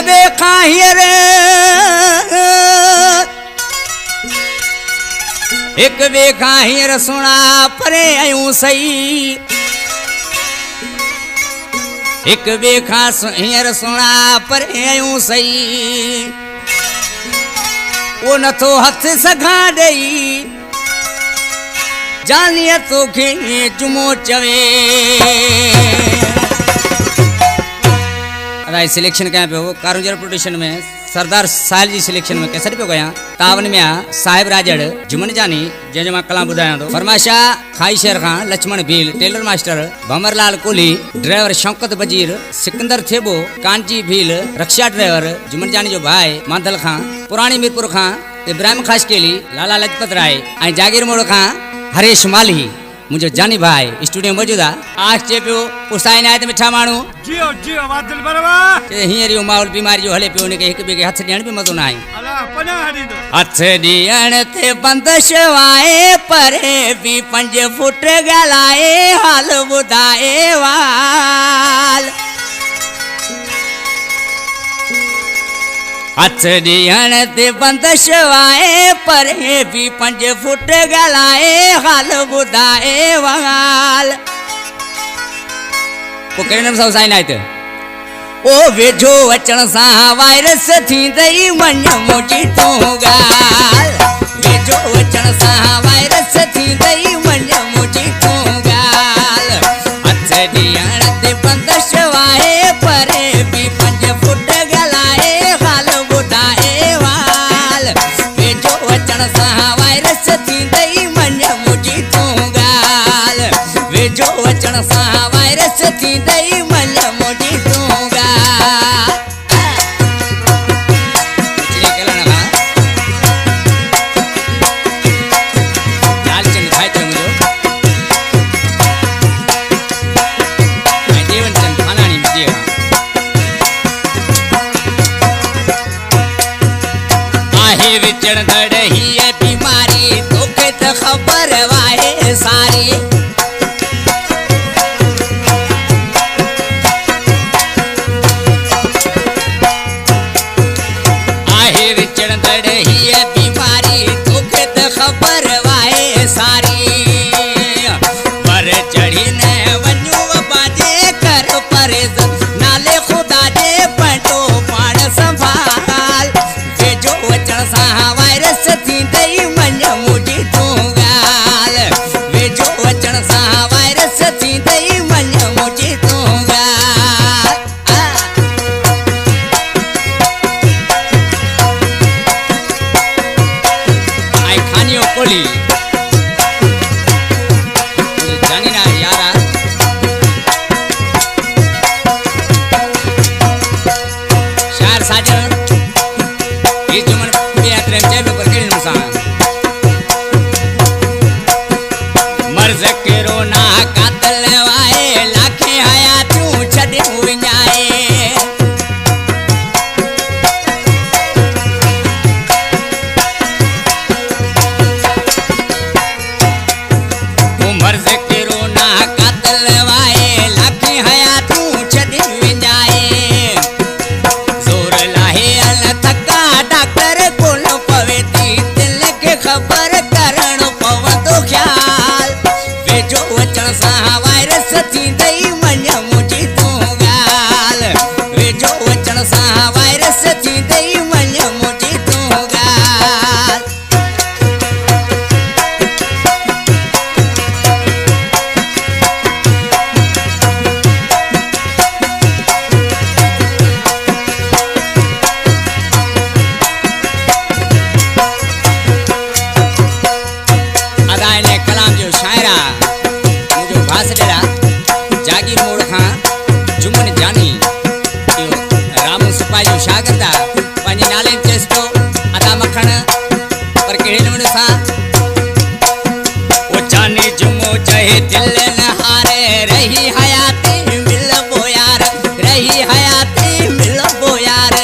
बेखा हीर एक बेखा हीर सुना परे आयूं सही एक बेखा हीर सुना परे आयूं सही वो न तो हथ सघा दई जानिए तो खे जुमो चवे अदाई सिलेक्शन कहाँ पे हो कारुंजर प्रोडक्शन में सरदार साहिल जी सिलेक्शन में कैसे पे गया तावन में साहिब राजड़ जुमन जानी जंहिंजो मां कला ॿुधायां थो फरमाशा खाई Sher Khan Laxman Bhil tailor master Bhanwarlal Kohli driver Shaukat Bajir Sikandar Thebo Kanchi Bhil Raksha driver Juman Jani जो भाई माधल खां पुरानी मीरपुर खां इब्राहिम खासकेली लाला लजपत राय ऐं जागीर मोड़ खां हरेश माली मुझे जानी भाई स्टूडियो मौजूद है आज चे पियो पुसाई नायत मिठा मानू जियो जियो वादल बराबर चे हियर यो माहौल बीमारी जो हले पियो ने के एक बे के हाथ ॾियण भी मज़ो ना आई अला पना हडी दो हथ ॾियण ते बंदश वाए परे भी 5 फुट गलाए हाल बुधाए वाल हथ ॾियण ते बंदश वाए परे भी 5 फुट गलाए हाल बुधाए वाल को कहिड़े नमूने सां नायत ओ वेझो अचण सां वायरस थींदई मन मुंहिंजी तूं ॻाल्हि वेझो अचण सां वायरस थींदई मन मुंहिंजी तूं ॻाल्हि हथ ॾियण ते बंदश वाए परे भी 5 फुट गलाए हाल ॿुधाए वाल वेझो अचण सां वायरस थींदई मन मुंहिंजी तूं ॻाल्हि वेझो अचण सां वायरस थींदई मन मुंहिंजी तूं विचण दड़ ही बीमारी तोखे त खबर वाहे सारी आहे विचण दड़ ही बीमारी तोखे त खबर वाहे सारी पर चढ़ी न वञू बाजे कर परेज नाले खुदा जे पंडो पाण संभाल वेझो अचण सां वायरस थींदई मन मुंहिंजी तूं ॻाल्हि वेझो अचण सां वायरस थींदई मन मुंहिंजी तूं ॻाल्हि आई खानियो कोली जानी ना यारा शायर साजन इस जुमन बेहतरीन जैब पर किरण मुसान मर्ज के रोना कातल वाए लाखे हयातूं छॾे विञाए मर्ज के रोना कातल वाए लाखे हयातूं छॾे विञाए जोर लाहे अल थका डॉक्टर कोन पवे थी दिल खे खबर करण पवंदो ख्याल वेझो अचण सां वायरस थींदई मन मुंहिंजी तूं ॻाल्हि वेझो अचण सां वायरस थींदई मन मुंहिंजी तूं ॻाल्हि अदाए ने कलाम जो शायरा मुझो भास डेरा जागीर मोड़ खां जुमन जानी रामू सुपाई जो शागिर्दा पंहिंजे नाले चेस पियो अदा मखण पर कहिड़े नमूने सां ओ जानी जुमो चहे दिल न हारे रही हयाती मिलबो यार रही हयाती मिलबो यार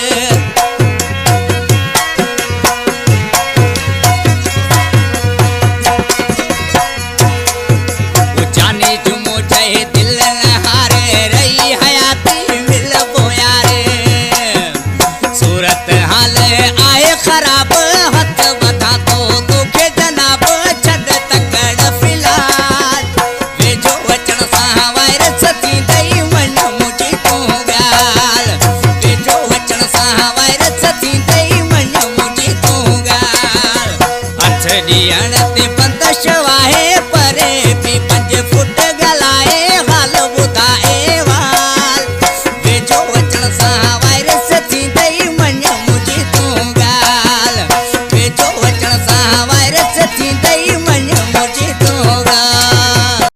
जानी जुमो चहे दिल न हारे रही हयाती मिलबो यार વેજો વચન સા વાયરસ